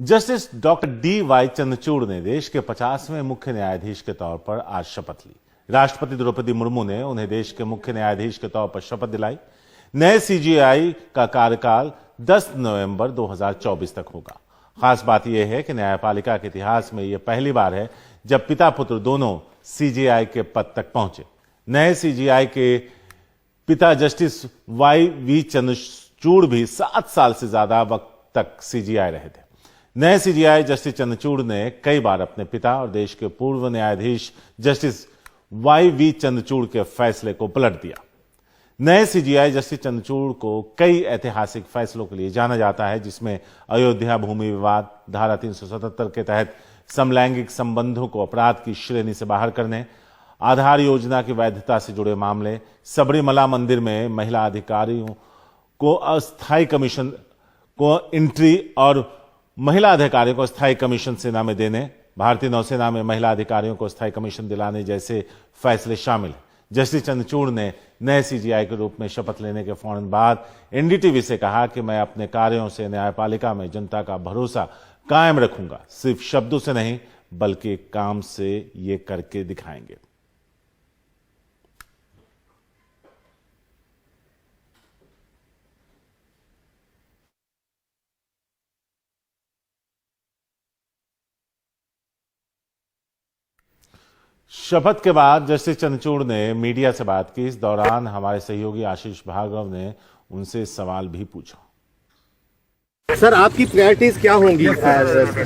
Justice doctor D.Y.. Chandrachud ने देश के 50वें मुख्य न्यायाधीश के तौर पर आज शपथ ली। राष्ट्रपति द्रौपदी मुर्मू ने उन्हें देश के मुख्य न्यायाधीश के तौर पर शपथ दिलाई। नए सीजेआई का कार्यकाल 10 नवंबर 2024 तक होगा। खास बात यह है कि न्यायपालिका के इतिहास में यह पहली बार है जब पिता पुत्र दोनों सीजेआई के पद तक पहुंचे। नए सीजेआई के पिता जस्टिस वाई.वी. चंद्रचूड़ भी 7 साल से ज्यादा वक्त तक सीजेआई रहे थे। नए सीजेआई जस्टिस चंद्रचूड़ ने कई बार अपने पिता और देश के पूर्व न्यायाधीश जस्टिस वाई.वी. चंद्रचूड़ के फैसले को पलट दिया। नए सीजेआई जस्टिस चंद्रचूड़ को कई ऐतिहासिक फैसलों के लिए जाना जाता है, जिसमें अयोध्या भूमि विवाद, धारा 377 के तहत समलैंगिक संबंधों को अपराध की श्रेणी से बाहर करने, आधार योजना की वैधता से जुड़े मामले, सबरीमला मंदिर में महिला अधिकारियों को अस्थायी कमीशन को एंट्री और महिला अधिकारियों को स्थायी कमीशन सेना में देने, भारतीय नौसेना में महिला अधिकारियों को स्थायी कमीशन दिलाने जैसे फैसले शामिल हैं। जस्टिस चंद्रचूड़ ने नए सीजेआई के रूप में शपथ लेने के फौरन बाद एनडीटीवी से कहा कि मैं अपने कार्यों से न्यायपालिका में जनता का भरोसा कायम रखूंगा। सिर्फ शब्दों से नहीं बल्कि काम से ये करके दिखाएंगे। शपथ के बाद जस्टिस चंद्रचूड़ ने मीडिया से बात की। इस दौरान हमारे सहयोगी आशीष भार्गव ने उनसे सवाल भी पूछा। सर, आपकी प्रायोरिटीज क्या होंगी?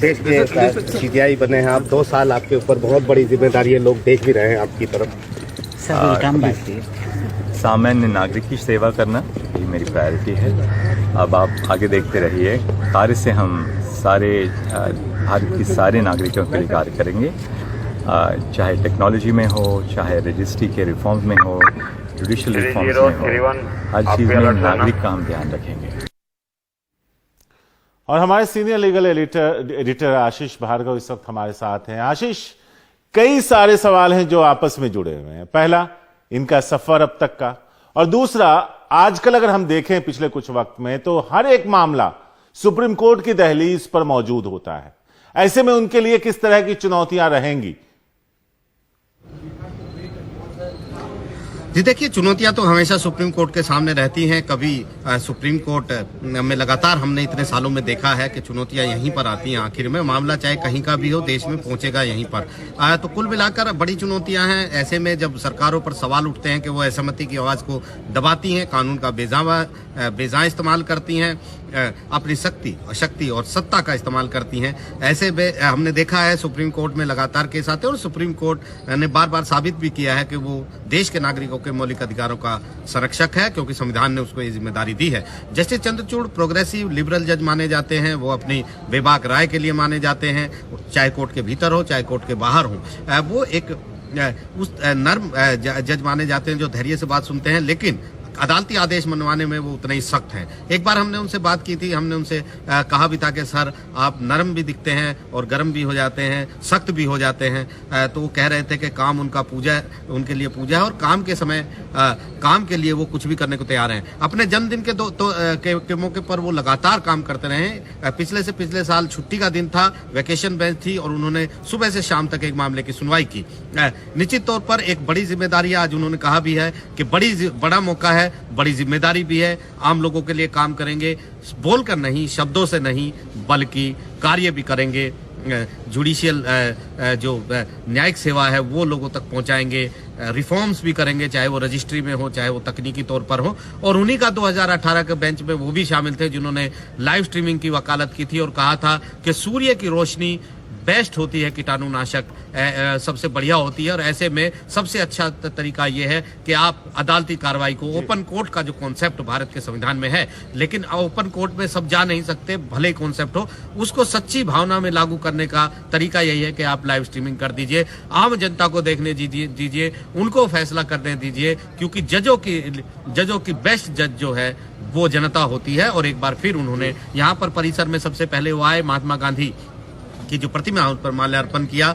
देश में सीजेआई बने हैं आप, 2 साल आपके ऊपर बहुत बड़ी जिम्मेदारी है, लोग देख भी रहे हैं आपकी तरफ। सामान्य नागरिक की सेवा करना ये मेरी प्रायोरिटी है। अब आप आगे देखते रहिए, कार्य से हम सारे भारत के सारे नागरिकों के लिए कार्य करेंगे, चाहे टेक्नोलॉजी में हो, चाहे रजिस्ट्री के रिफॉर्म्स में हो, जुडिशियल रिफॉर्म्स में हो, हर चीज में नागरिक का हम ध्यान रखेंगे। और हमारे सीनियर लीगल एडिटर आशीष भार्गव इस वक्त हमारे साथ हैं। आशीष, कई सारे सवाल हैं जो आपस में जुड़े हुए हैं। पहला, इनका सफर अब तक का, और दूसरा, आजकल अगर हम देखें पिछले कुछ वक्त में तो हर एक मामला सुप्रीम कोर्ट की दहलीज पर मौजूद होता है। ऐसे में उनके लिए किस तरह की चुनौतियां रहेंगी? जी देखिए, चुनौतियां तो हमेशा सुप्रीम कोर्ट के सामने रहती हैं। कभी सुप्रीम कोर्ट में लगातार हमने इतने सालों में देखा है कि चुनौतियां यहीं पर आती हैं। आखिर में मामला चाहे कहीं का भी हो, देश में पहुंचेगा यहीं पर। तो कुल मिलाकर बड़ी चुनौतियां हैं। ऐसे में जब सरकारों पर सवाल उठते हैं कि वो असहमति की आवाज को दबाती हैं, कानून का बेजाय इस्तेमाल करती हैं, अपनी शक्ति और सत्ता का इस्तेमाल करती हैं, ऐसे में हमने देखा है सुप्रीम कोर्ट में लगातार केस आते हैं। और सुप्रीम कोर्ट ने बार बार साबित भी किया है कि वो देश के नागरिकों के मौलिक अधिकारों का संरक्षक है, क्योंकि संविधान ने उसको ये जिम्मेदारी दी है। जस्टिस चंद्रचूड़ प्रोग्रेसिव लिबरल जज माने जाते हैं। वो अपनी बेबाक राय के लिए माने जाते हैं, चाहे कोर्ट के भीतर हो चाहे कोर्ट के बाहर हो। वो एक उस नर्म जज माने जाते हैं जो धैर्य से बात सुनते हैं, लेकिन अदालती आदेश मनवाने में वो उतने ही सख्त हैं। एक बार हमने उनसे बात की थी, हमने उनसे कहा भी था कि सर, आप नरम भी दिखते हैं और गर्म भी हो जाते हैं, सख्त भी हो जाते हैं। तो वो कह रहे थे कि काम उनके लिए पूजा है, और काम के समय काम के लिए वो कुछ भी करने को तैयार हैं। अपने जन्मदिन के मौके पर वो लगातार काम करते रहे। पिछले साल छुट्टी का दिन था, वैकेशन बेंच थी, और उन्होंने सुबह से शाम तक एक मामले की सुनवाई की। निश्चित तौर पर एक बड़ी जिम्मेदारी, आज उन्होंने कहा भी है कि बड़ा मौका है, बड़ी जिम्मेदारी भी है। आम लोगों के लिए काम करेंगे, बोलकर नहीं, शब्दों से नहीं, बल्कि कार्य भी करेंगे। जुडिशियल जो न्यायिक सेवा है वो लोगों तक पहुंचाएंगे, रिफॉर्म्स भी करेंगे, चाहे वो रजिस्ट्री में हो चाहे वो तकनीकी तौर पर हो। और उन्हीं का 2018 के बेंच में वो भी शामिल थे जिन्होंने लाइव स्ट्रीमिंग की वकालत की थी और कहा था कि सूर्य की रोशनी बेस्ट होती है, कीटाणुनाशक सबसे बढ़िया होती है। और ऐसे में सबसे अच्छा तरीका यह है कि आप अदालती कार्रवाई को, ओपन कोर्ट का जो कॉन्सेप्ट भारत के संविधान में है, लेकिन ओपन कोर्ट में सब जा नहीं सकते, भले ही कॉन्सेप्ट हो, उसको सच्ची भावना में लागू करने का तरीका यही है कि आप लाइव स्ट्रीमिंग कर दीजिए, आम जनता को देखने दीजिए, उनको फैसला करने दीजिए, क्योंकि जजों की बेस्ट जज जो है वो जनता होती है। और एक बार फिर उन्होंने यहाँ पर परिसर में सबसे पहले वो आए, महात्मा गांधी की जो प्रतिमा उस पर माल्यार्पण किया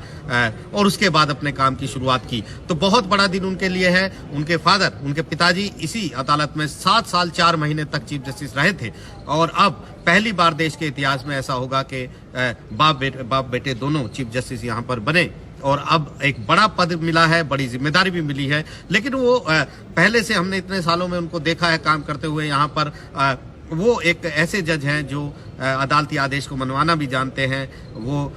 और उसके बाद अपने काम की शुरुआत की। तो बहुत बड़ा दिन उनके लिए है। उनके पिताजी इसी अदालत में 7 साल 4 महीने तक चीफ जस्टिस रहे थे और अब पहली बार देश के इतिहास में ऐसा होगा कि बाप बेटे दोनों चीफ जस्टिस यहाँ पर बने और अब एक बड़ा पद मिला है, बड़ी जिम्मेदारी भी मिली है। लेकिन वो पहले से हमने इतने सालों में उनको देखा है काम करते हुए यहाँ पर। वो एक ऐसे जज हैं जो अदालती आदेश को मनवाना भी जानते हैं, वो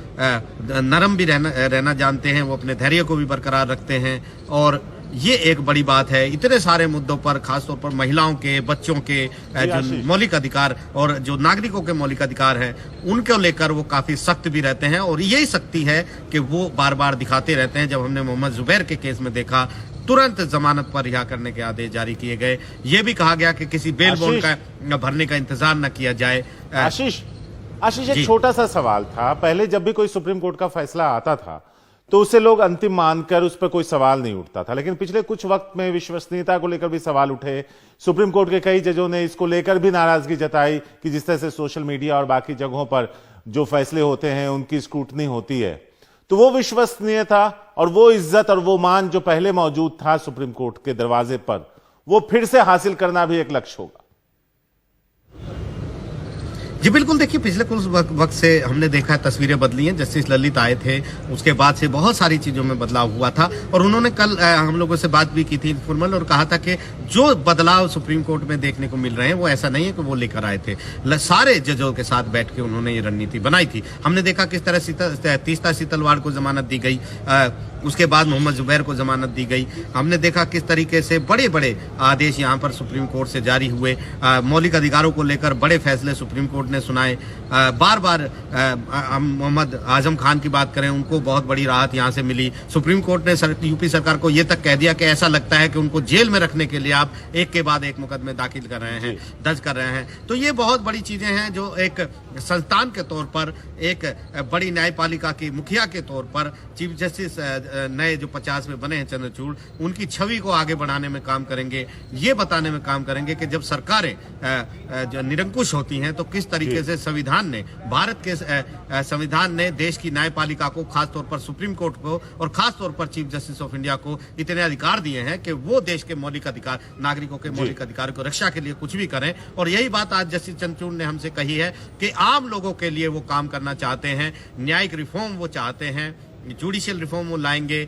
नरम भी रहना जानते हैं, वो अपने धैर्य को भी बरकरार रखते हैं। और ये एक बड़ी बात है इतने सारे मुद्दों पर, खासतौर पर महिलाओं के, बच्चों के जो मौलिक अधिकार और जो नागरिकों के मौलिक अधिकार हैं उनको लेकर वो काफी सख्त भी रहते हैं। और यही शक्ति है कि वो बार बार दिखाते रहते हैं। जब हमने मोहम्मद जुबैर के केस में देखा, तुरंत जमानत पर रिहा करने के आदेश जारी किए गए। ये भी कहा गया कि किसी बेल बॉन्ड का भरने का इंतजार न किया जाए। आशीष, एक छोटा सा सवाल था। पहले जब भी कोई सुप्रीम कोर्ट का फैसला आता था तो उसे लोग अंतिम मानकर उस पर कोई सवाल नहीं उठता था, लेकिन पिछले कुछ वक्त में विश्वसनीयता को लेकर भी सवाल उठे। सुप्रीम कोर्ट के कई जजों ने इसको लेकर भी नाराजगी जताई कि जिस तरह से सोशल मीडिया और बाकी जगहों पर जो फैसले होते हैं उनकी स्क्रूटनी होती है, तो वो विश्वसनीयता और वो इज्जत और वो मान जो पहले मौजूद था सुप्रीम कोर्ट के दरवाजे पर, वो फिर से हासिल करना भी एक लक्ष्य होगा। जी बिल्कुल, देखिए पिछले कुछ वक्त से हमने देखा है तस्वीरें बदली हैं। जस्टिस ललित आए थे, उसके बाद से बहुत सारी चीजों में बदलाव हुआ था। और उन्होंने कल हम लोगों से बात भी की थी इनफॉर्मल, और कहा था कि जो बदलाव सुप्रीम कोर्ट में देखने को मिल रहे हैं वो ऐसा नहीं है कि वो लेकर आए थे। सारे जजों के साथ बैठ के उन्होंने ये रणनीति बनाई थी। हमने देखा किस तरह तीस्ता सीतलवाड़ को जमानत दी गई, उसके बाद मोहम्मद जुबैर को जमानत दी गई। हमने देखा किस तरीके से बड़े बड़े आदेश यहाँ पर सुप्रीम कोर्ट से जारी हुए। मौलिक अधिकारों को लेकर बड़े फैसले सुप्रीम कोर्ट ने सुनाए। बार बार हम मोहम्मद आजम खान की बात करें, उनको बहुत बड़ी राहत यहाँ से मिली। सुप्रीम कोर्ट ने यूपी सरकार को ये तक कह दिया कि ऐसा लगता है कि उनको जेल में रखने के लिए आप एक के बाद एक मुकदमे दाखिल कर रहे हैं, दर्ज कर रहे हैं। तो ये बहुत बड़ी चीजें हैं जो एक संस्थान के तौर पर, एक बड़ी न्यायपालिका की मुखिया के तौर पर चीफ जस्टिस नए जो 50 में बने हैं चंद्रचूड़, उनकी छवि को आगे बढ़ाने में काम करेंगे। ये बताने में काम करेंगे कि जब सरकारें जो निरंकुश होती हैं तो किस तरीके से संविधान ने, भारत के संविधान ने देश की न्यायपालिका को, खासतौर पर सुप्रीम कोर्ट को और खासतौर पर चीफ जस्टिस ऑफ इंडिया को इतने अधिकार दिए हैं कि वो देश के मौलिक अधिकार, नागरिकों के मौलिक अधिकारों की रक्षा के लिए कुछ भी करें। और यही बात आज जस्टिस चंद्रचूड़ ने हमसे कही है कि आम लोगों के लिए वो काम करना चाहते हैं, न्यायिक रिफॉर्म वो चाहते हैं, जुडिशियल रिफॉर्म वो लाएंगे,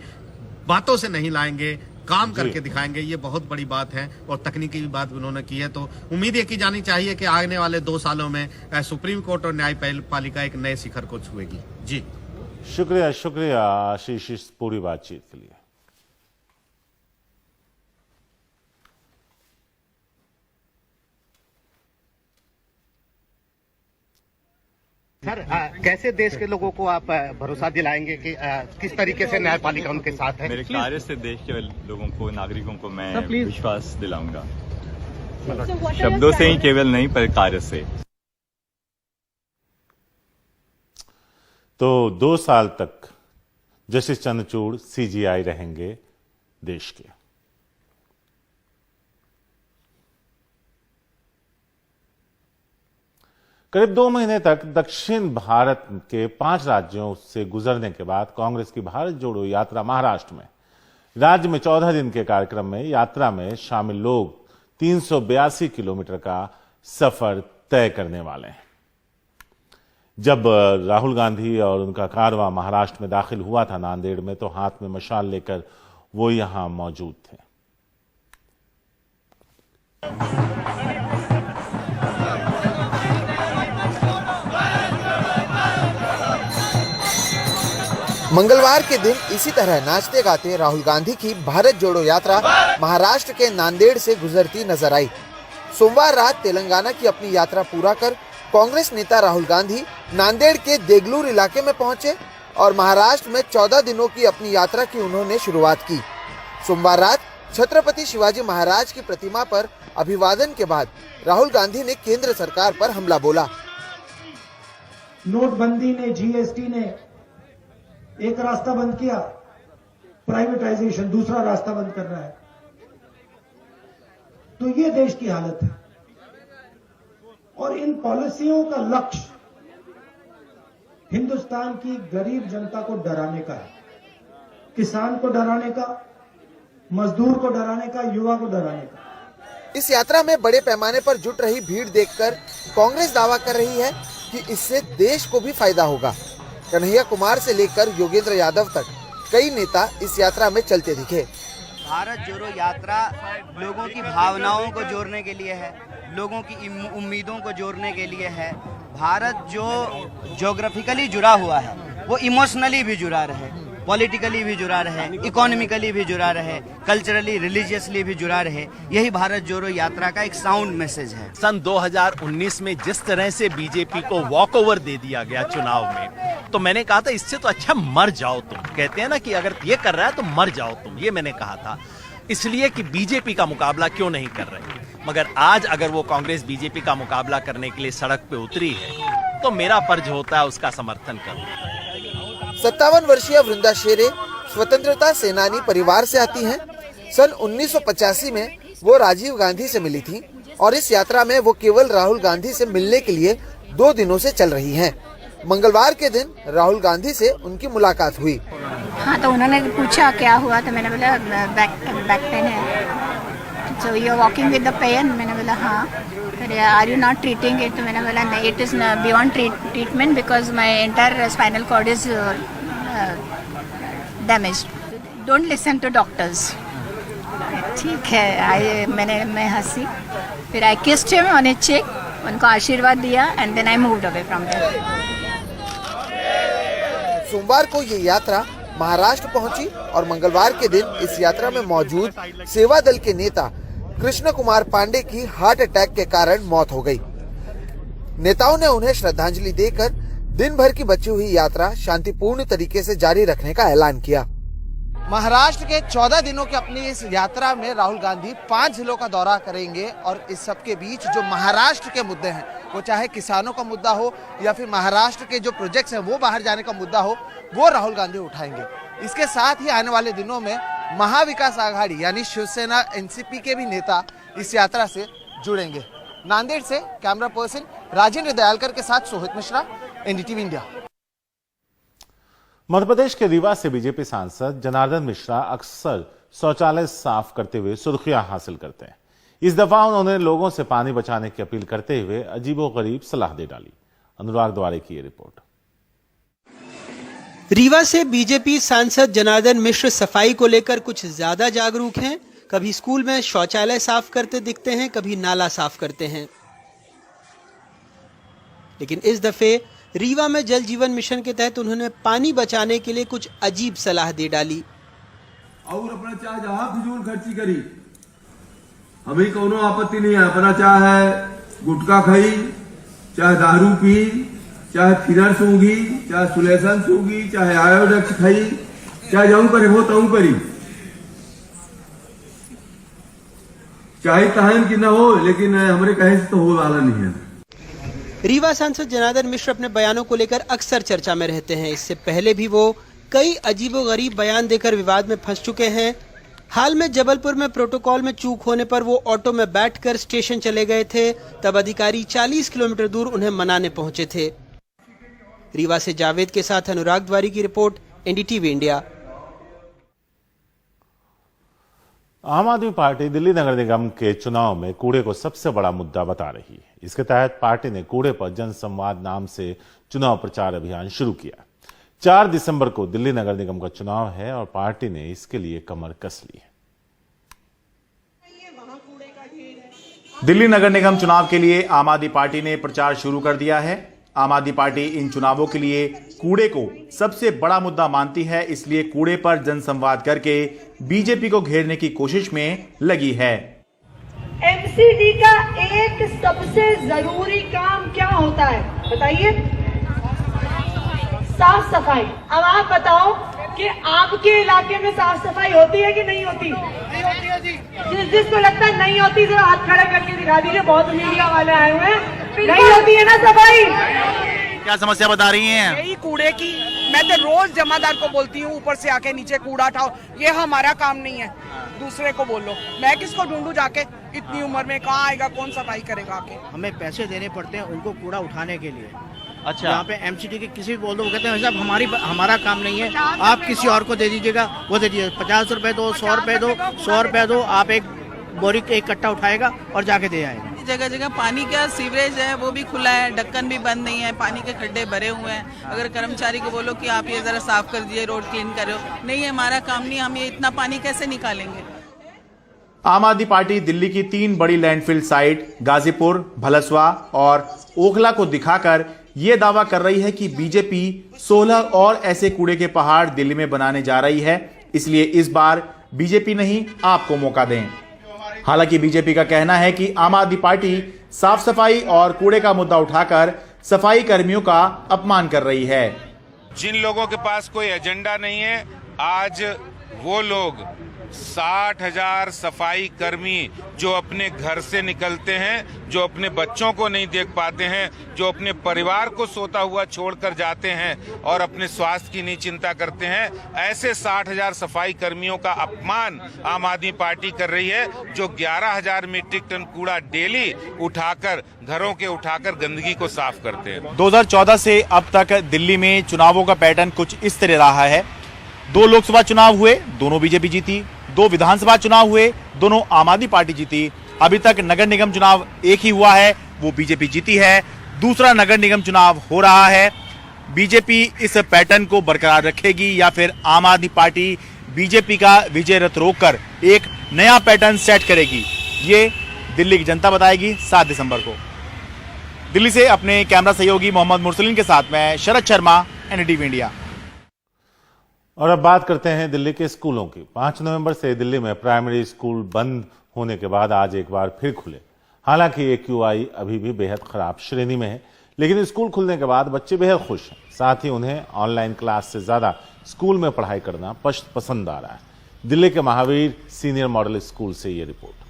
बातों से नहीं लाएंगे, काम करके दिखाएंगे। ये बहुत बड़ी बात है और तकनीकी भी बात उन्होंने की है। तो उम्मीद ये की जानी चाहिए कि आने वाले 2 सालों में सुप्रीम कोर्ट और न्यायपालिका एक नए शिखर को छुएगी। जी शुक्रिया आशीष इस पूरी बातचीत के लिए। सर, कैसे देश के लोगों को आप भरोसा दिलाएंगे कि किस तरीके से न्यायपालिका उनके साथ है? मेरे कार्य से देश के लोगों को, नागरिकों को मैं विश्वास दिलाऊंगा, शब्दों से ही केवल नहीं पर कार्य से। तो 2 साल तक जस्टिस चंद्रचूड़ सीजीआई रहेंगे देश के। करीब 2 महीने तक दक्षिण भारत के 5 राज्यों से गुजरने के बाद कांग्रेस की भारत जोड़ो यात्रा महाराष्ट्र में, राज्य में 14 दिन के कार्यक्रम में यात्रा में शामिल लोग 382 किलोमीटर का सफर तय करने वाले हैं। जब राहुल गांधी और उनका कारवां महाराष्ट्र में दाखिल हुआ था नांदेड़ में, तो हाथ में मशाल लेकर वो यहां मौजूद थे। मंगलवार के दिन इसी तरह नाचते गाते राहुल गांधी की भारत जोड़ो यात्रा महाराष्ट्र के नांदेड़ से गुजरती नजर आई। सोमवार रात तेलंगाना की अपनी यात्रा पूरा कर कांग्रेस नेता राहुल गांधी नांदेड़ के देगलूर इलाके में पहुंचे और महाराष्ट्र में 14 दिनों की अपनी यात्रा की उन्होंने शुरुआत की। सोमवार रात छत्रपति शिवाजी महाराज की प्रतिमा पर अभिवादन के बाद राहुल गांधी ने केंद्र सरकार पर हमला बोला। नोटबंदी ने, जीएसटी ने एक रास्ता बंद किया, प्राइवेटाइजेशन दूसरा रास्ता बंद कर रहा है। तो ये देश की हालत है और इन पॉलिसियों का लक्ष्य हिंदुस्तान की गरीब जनता को डराने का है, किसान को डराने का, मजदूर को डराने का, युवा को डराने का। इस यात्रा में बड़े पैमाने पर जुट रही भीड़ देखकर कांग्रेस दावा कर रही है कि इससे देश को भी फायदा होगा। कन्हैया कुमार से लेकर योगेंद्र यादव तक कई नेता इस यात्रा में चलते दिखे। भारत जोड़ो यात्रा लोगों की भावनाओं को जोड़ने के लिए है, लोगों की उम्मीदों को जोड़ने के लिए है। भारत जो ज्योग्राफिकली जुड़ा हुआ है वो इमोशनली भी जुड़ा रहे, पॉलिटिकली भी जुड़ा रहे, इकोनॉमिकली भी जुड़ा रहे, कल्चरली रिलीजियसली भी जुड़ा रहे। यही भारत जोड़ो यात्रा का एक साउंड मैसेज है। सन 2019 में जिस तरह से बीजेपी को वॉक ओवर दे दिया गया चुनाव में, तो मैंने कहा था इससे तो अच्छा मर जाओ तुम। कहते हैं ना कि अगर ये कर रहा है तो मर जाओ तुम, ये मैंने कहा था इसलिए कि बीजेपी का मुकाबला क्यों नहीं कर रही। मगर आज अगर वो कांग्रेस बीजेपी का मुकाबला करने के लिए सड़क पे उतरी है तो मेरा फर्ज होता है उसका समर्थन करूं। 57 वर्षीय वृंदा शेरे स्वतंत्रता सेनानी परिवार से आती हैं। सन 1985 में वो राजीव गांधी से मिली थी और इस यात्रा में वो केवल राहुल गांधी से मिलने के लिए 2 दिनों से चल रही हैं। मंगलवार के दिन राहुल गांधी से उनकी मुलाकात हुई। हाँ, तो उन्होंने पूछा क्या हुआ, तो मैंने बोला बैक पेन है। So you are walking with the pain? मैंने बोला हाँ। फिर are you not treating it? तो मैंने बोला नहीं, it is beyond treatment because my entire spinal cord is damage. Don't listen to doctors. ठीक है, मैं हंसी, फिर I kissed him on his cheek, उनको आशीर्वाद दिया and then I moved away from there. सोमवार को ये यात्रा महाराष्ट्र पहुंची और मंगलवार के दिन इस यात्रा में मौजूद सेवा दल के नेता कृष्ण कुमार पांडे की हार्ट अटैक के कारण मौत हो गई। नेताओं ने उन्हें श्रद्धांजलि देकर दिन भर की बची हुई यात्रा शांतिपूर्ण तरीके से जारी रखने का ऐलान किया। महाराष्ट्र के 14 दिनों की अपनी इस यात्रा में राहुल गांधी 5 जिलों का दौरा करेंगे और इस सब के बीच जो महाराष्ट्र के मुद्दे हैं, वो चाहे किसानों का मुद्दा हो या फिर महाराष्ट्र के जो प्रोजेक्ट्स हैं वो बाहर जाने का मुद्दा हो, वो राहुल गांधी उठाएंगे। इसके साथ ही आने वाले दिनों में महाविकास आघाड़ी यानी शिवसेना एनसीपी के भी नेता इस यात्रा से जुड़ेंगे। नांदेड़ से कैमरा पर्सन राजेंद्र दयालकर के साथ सोहित मिश्रा, एनडीटीवी इंडिया। मध्य प्रदेश के रीवा से बीजेपी सांसद जनार्दन मिश्रा अक्सर शौचालय साफ करते हुए सुर्खियां हासिल करते हैं। इस दफा उन्होंने लोगों से पानी बचाने की अपील करते हुए अजीबोगरीब सलाह दे डाली। अनुराग द्वारे की ये रिपोर्ट। रीवा से बीजेपी सांसद जनार्दन मिश्र सफाई को लेकर कुछ ज्यादा जागरूक हैं। कभी स्कूल में शौचालय साफ करते दिखते हैं, कभी नाला साफ करते हैं। लेकिन इस दफे रीवा में जल जीवन मिशन के तहत उन्होंने पानी बचाने के लिए कुछ अजीब सलाह दे डाली। और अपना चाहे जहां फिजूल खर्ची करी, हमें कोनो आपत्ति नहीं है। अपना चाहे गुटखा खाई, चाहे दारू पी, चाहे फिनर सूंगी, चाहे सुलेसन सूंगी, चाहे आयोडेक्स खाई, चाहे जाऊं करे वो ताऊं करी, चाहे तहन की न हो, लेकिन हमारे कहे से तो हो वाला नहीं है। रीवा सांसद जनार्दन मिश्र अपने बयानों को लेकर अक्सर चर्चा में रहते हैं। इससे पहले भी वो कई अजीबोगरीब बयान देकर विवाद में फंस चुके हैं। हाल में जबलपुर में प्रोटोकॉल में चूक होने पर वो ऑटो में बैठकर स्टेशन चले गए थे। तब अधिकारी 40 किलोमीटर दूर उन्हें मनाने पहुंचे थे। रीवा से जावेद के साथ अनुराग द्वारी की रिपोर्ट, एनडीटीवी इंडिया। आम आदमी पार्टी दिल्ली नगर निगम के चुनाव में कूड़े को सबसे बड़ा मुद्दा बता रही है। इसके तहत पार्टी ने कूड़े पर जनसंवाद नाम से चुनाव प्रचार अभियान शुरू किया। 4 दिसंबर को दिल्ली नगर निगम का चुनाव है और पार्टी ने इसके लिए कमर कस ली है। दिल्ली नगर निगम चुनाव के लिए आम आदमी पार्टी ने प्रचार शुरू कर दिया है। आम आदमी पार्टी इन चुनावों के लिए कूड़े को सबसे बड़ा मुद्दा मानती है, इसलिए कूड़े पर जनसंवाद करके बीजेपी को घेरने की कोशिश में लगी है। एमसीडी का एक सबसे जरूरी काम क्या होता है बताइए? साफ सफाई। अब आप बताओ कि आपके इलाके में साफ सफाई होती है कि नहीं होती? नहीं होती जी। जिसको लगता है नहीं होती जरा हाथ खड़े करके दिखा दीजिए। बहुत मीडिया वाले आए हुए हैं। नहीं होती है ना सफाई? क्या समस्या बता रही हैं? यही कूड़े की। मैं तो रोज जमादार को बोलती हूँ ऊपर से आके नीचे कूड़ा उठाओ। ये हमारा काम नहीं है, दूसरे को बोलो। मैं किसको ढूंढूं जाके? इतनी उम्र में कहाँ आएगा, कौन सफाई करेगा आके? हमें पैसे देने पड़ते हैं उनको कूड़ा उठाने के लिए। अच्छा, यहाँ पे एमसीडी के किसी भी बोल दो, वो कहते हैं साहब हमारा काम नहीं है, आप किसी और को दे दीजिएगा। वो दे दीजिए 50 रुपए दो, 100 रुपए दो, 100 रुपए दो। आप एक बोरी एक कट्टा उठाएगा और जाके दे आएगा। जगह जगह पानी का सीवरेज है वो भी खुला है, ढक्कन भी बंद नहीं है, पानी के खड्डे भरे हुए हैं। अगर कर्मचारी को बोलो कि आप ये जरा साफ कर दीजिए, रोड क्लीन करो, नहीं है हमारा काम नहीं, हम ये इतना पानी कैसे निकालेंगे। आम आदमी पार्टी दिल्ली की 3 बड़ी लैंडफिल साइट गाजीपुर, भलसवा और ओखला को दिखाकर यह दावा कर रही है कि बीजेपी 16 और ऐसे कूड़े के पहाड़ दिल्ली में बनाने जा रही है, इसलिए इस बार बीजेपी नहीं आपको मौका दें। हालांकि बीजेपी का कहना है कि आम आदमी पार्टी साफ सफाई और कूड़े का मुद्दा उठाकर सफाई कर्मियों का अपमान कर रही है। जिन लोगों के पास कोई एजेंडा नहीं है, आज वो लोग 60,000 सफाई कर्मी जो अपने घर से निकलते हैं, जो अपने बच्चों को नहीं देख पाते हैं, जो अपने परिवार को सोता हुआ छोड़कर जाते हैं और अपने स्वास्थ्य की नहीं चिंता करते हैं, ऐसे 60,000 सफाई कर्मियों का अपमान आम आदमी पार्टी कर रही है, जो 11,000 मीट्रिक टन कूड़ा डेली उठाकर घरों के उठाकर गंदगी को साफ करते हैं। 2014 से अब तक दिल्ली में चुनावों का पैटर्न कुछ इस तरह रहा है। 2 लोकसभा चुनाव हुए, दोनों बीजेपी जीती। 2 विधानसभा चुनाव हुए, दोनों आम आदमी पार्टी जीती। अभी तक नगर निगम चुनाव एक ही हुआ है, वो बीजेपी जीती है। दूसरा नगर निगम चुनाव हो रहा है। बीजेपी इस पैटर्न को बरकरार रखेगी या फिर आम आदमी पार्टी बीजेपी का विजय रथ रोककर एक नया पैटर्न सेट करेगी, ये दिल्ली की जनता बताएगी 7 दिसंबर को। दिल्ली से अपने कैमरा सहयोगी मोहम्मद मुरसलीन के साथ मैं शरद शर्मा, एनडीटीवी इंडिया। और अब बात करते हैं दिल्ली के स्कूलों की। 5 नवंबर से दिल्ली में प्राइमरी स्कूल बंद होने के बाद आज एक बार फिर खुले। हालांकि AQI अभी भी बेहद खराब श्रेणी में है, लेकिन स्कूल खुलने के बाद बच्चे बेहद खुश हैं। साथ ही उन्हें ऑनलाइन क्लास से ज्यादा स्कूल में पढ़ाई करना पसंद आ रहा है। दिल्ली के महावीर सीनियर मॉडल स्कूल से ये रिपोर्ट।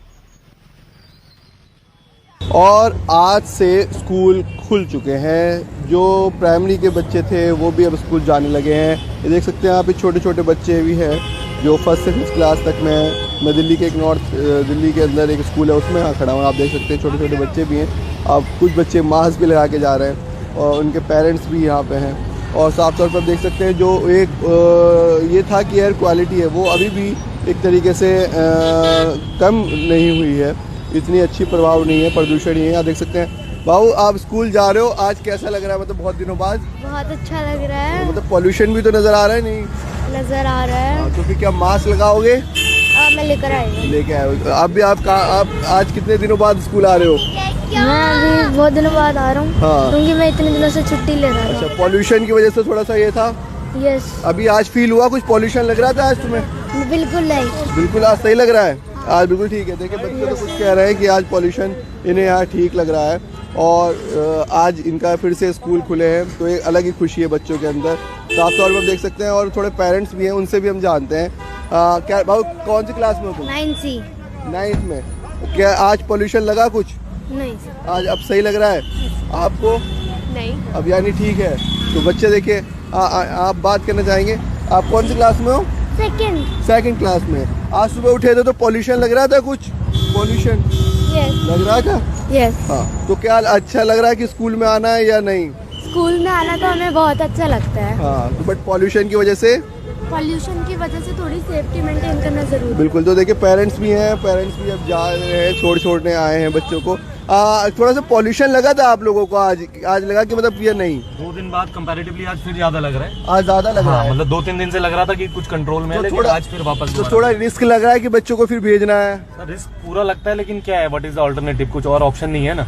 और आज से स्कूल खुल चुके हैं। जो प्राइमरी के बच्चे थे वो भी अब स्कूल जाने लगे हैं। ये देख सकते हैं यहाँ पे छोटे छोटे बच्चे भी हैं जो 1st से 5th क्लास तक में हैं। मैं दिल्ली के एक नॉर्थ दिल्ली के अंदर एक स्कूल है उसमें यहाँ खड़ा हूँ। आप देख सकते हैं छोटे छोटे बच्चे भी हैं। अब कुछ बच्चे मास्क भी लगा के जा रहे हैं और उनके पेरेंट्स भी यहाँ पे हैं। और साफ तौर पर देख सकते हैं जो एक ये था कि एयर क्वालिटी है वो अभी भी एक तरीके से कम नहीं हुई है, इतनी अच्छी प्रभाव नहीं है, प्रदूषण ही है। आप देख सकते हैं। बाबू आप स्कूल जा रहे हो, आज कैसा लग रहा है? मतलब बहुत दिनों बाद बहुत अच्छा लग रहा है। मतलब पॉल्यूशन भी तो नजर आ रहा है? नहीं नजर आ रहा है। तो फिर क्या मास्क लगाओगे? मैं लेकर आई। लेके आए हो? आप भी आप आज कितने दिनों बाद स्कूल आ रहे हो? मैं अभी बहुत दिनों बाद आ रहा हूँ। हाँ। क्योंकि मैं इतने दिनों से छुट्टी ले रहा था। अच्छा, पॉल्यूशन की वजह से थोड़ा सा ये था। यस। अभी आज फील हुआ कुछ पॉल्यूशन लग रहा था आज तुम्हें? बिल्कुल नहीं। बिल्कुल आज सही लग रहा है। आज बिल्कुल ठीक है। देखिए बच्चे तो कुछ कह रहे हैं कि आज पॉल्यूशन इन्हें यहाँ ठीक लग रहा है और आज इनका फिर से स्कूल खुले हैं तो एक अलग ही खुशी है बच्चों के अंदर। साफ तौर पर देख सकते हैं और थोड़े पेरेंट्स भी हैं, उनसे भी हम जानते हैं। क्या भाई कौन सी क्लास में हो तुम? 9th में। क्या आज पॉल्यूशन लगा कुछ? नहीं। आज अब सही लग रहा है आपको? नहीं। अब यानी ठीक है। तो बच्चे देखिए आप बात करना चाहेंगे, आप कौन सी क्लास में हो? सेकंड क्लास में। आज सुबह उठे थे तो पॉल्यूशन लग रहा था कुछ? पॉल्यूशन लग रहा था? यस। हाँ, तो क्या अच्छा लग रहा है कि स्कूल में आना है या नहीं? स्कूल में आना तो हमें बहुत अच्छा लगता है। हाँ, तो बट पॉल्यूशन की वजह से थोड़ी सेफ्टी मेंटेन करना जरूरी है। बिल्कुल। तो देखिए पेरेंट्स भी हैं, पेरेंट्स भी अब जा रहे हैं, छोड़ने आए हैं बच्चों को। थोड़ा सा पॉल्यूशन लगा था आप लोगों को आज लगा कि मतलब ये नहीं? 2 दिन बाद कंपैरेटिवली आज फिर ज्यादा लग रहा है। आज ज्यादा लग रहा है। मतलब 2-3 दिन से लग रहा था कि कुछ कंट्रोल में है, लेकिन आज फिर वापस। तो थोड़ा रिस्क लग रहा है कि बच्चों को फिर भेजना है? रिस्क पूरा लगता है, लेकिन क्या है, व्हाट इज द अल्टरनेटिव? कुछ और ऑप्शन नहीं है ना।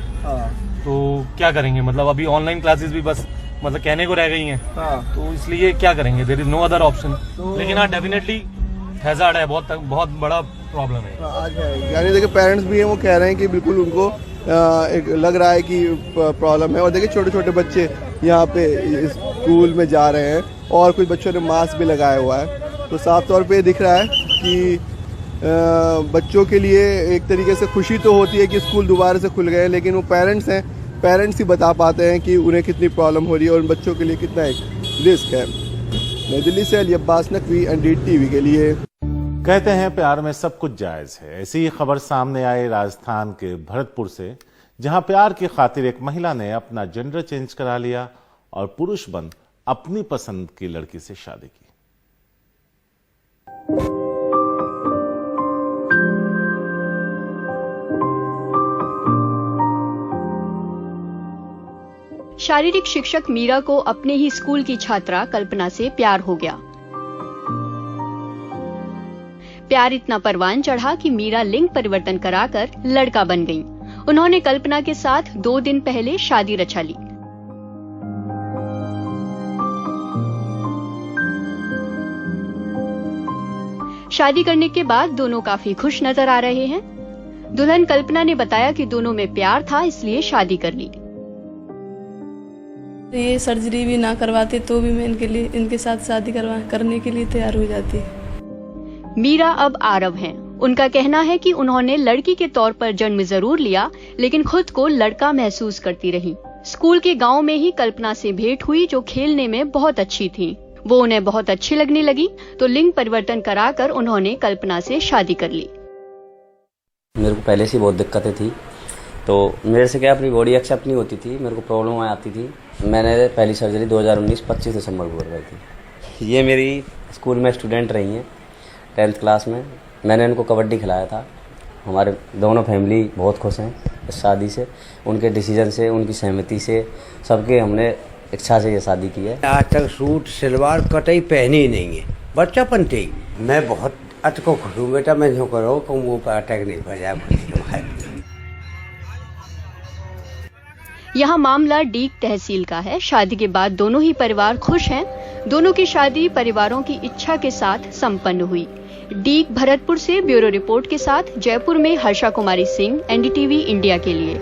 तो क्या करेंगे? मतलब अभी ऑनलाइन क्लासेस भी बस मतलब कहने को रह गई हैं। तो इसलिए क्या करेंगे? There is no other option. लेकिन हाँ, डेफिनेटली हैजार्ड है, बहुत बड़ा प्रॉब्लम है। यानी देखिए पेरेंट्स भी हैं, वो कह रहे हैं कि बिल्कुल उनको एक लग रहा है कि प्रॉब्लम है। और देखिए छोटे छोटे बच्चे यहाँ पे स्कूल में जा रहे हैं और कुछ बच्चों ने मास्क भी लगाया हुआ है। तो साफ तौर पे दिख रहा है कि बच्चों के लिए एक तरीके से खुशी तो होती है कि स्कूल दोबारा से खुल गए, लेकिन वो पेरेंट्स हैं, पेरेंट्स ही बता पाते हैं कि उन्हें कितनी प्रॉब्लम हो रही है और उन बच्चों के लिए कितना एक रिस्क है। नई दिल्ली से अली अब्बास नकवी, एनडीटीवी के लिए। कहते हैं प्यार में सब कुछ जायज है। ऐसी ही खबर सामने आई राजस्थान के भरतपुर से, जहां प्यार की खातिर एक महिला ने अपना जेंडर चेंज करा लिया और पुरुष बन अपनी पसंद की लड़की से शादी की। शारीरिक शिक्षक मीरा को अपने ही स्कूल की छात्रा कल्पना से प्यार हो गया। प्यार इतना परवान चढ़ा कि मीरा लिंग परिवर्तन कराकर लड़का बन गईं। उन्होंने कल्पना के साथ 2 दिन पहले शादी रचा ली। शादी करने के बाद दोनों काफी खुश नजर आ रहे हैं। दुल्हन कल्पना ने बताया कि दोनों में प्यार था, इसलिए शादी कर ली। ये सर्जरी भी ना करवाते तो भी मैं इनके साथ शादी करने के लिए तैयार हो जाती। मीरा अब आरव हैं। उनका कहना है कि उन्होंने लड़की के तौर पर जन्म जरूर लिया, लेकिन खुद को लड़का महसूस करती रही। स्कूल के गांव में ही कल्पना से भेंट हुई, जो खेलने में बहुत अच्छी थी। वो उन्हें बहुत अच्छी लगने लगी, तो लिंग परिवर्तन कराकर उन्होंने कल्पना से शादी कर ली। मेरे को पहले से बहुत दिक्कतें थी, तो मेरे से क्या अपनी बॉडी एक्सेप्ट नहीं होती थी, मेरे को प्रॉब्लम आती थी। मैंने पहली सर्जरी 2019 25 दिसंबर को करवाई थी। ये मेरी स्कूल में स्टूडेंट रही हैं 10th क्लास में। मैंने इनको कबड्डी खिलाया था। हमारे दोनों फैमिली बहुत खुश हैं इस शादी से, उनके डिसीजन से, उनकी सहमति से, सबके हमने इच्छा से ये शादी की है। आज तक सूट सलवार कतई पहनी ही नहीं है, बच्चापन से ही। मैं बहुत को खुश हूँ बेटा, मैं जो करो तो मुँह पर अटैक नहीं पड़ जाए। यहाँ मामला डीग तहसील का है। शादी के बाद दोनों ही परिवार खुश हैं। दोनों की शादी परिवारों की इच्छा के साथ संपन्न हुई। डीग भरतपुर से ब्यूरो रिपोर्ट के साथ जयपुर में हर्षा कुमारी सिंह, NDTV इंडिया के लिए।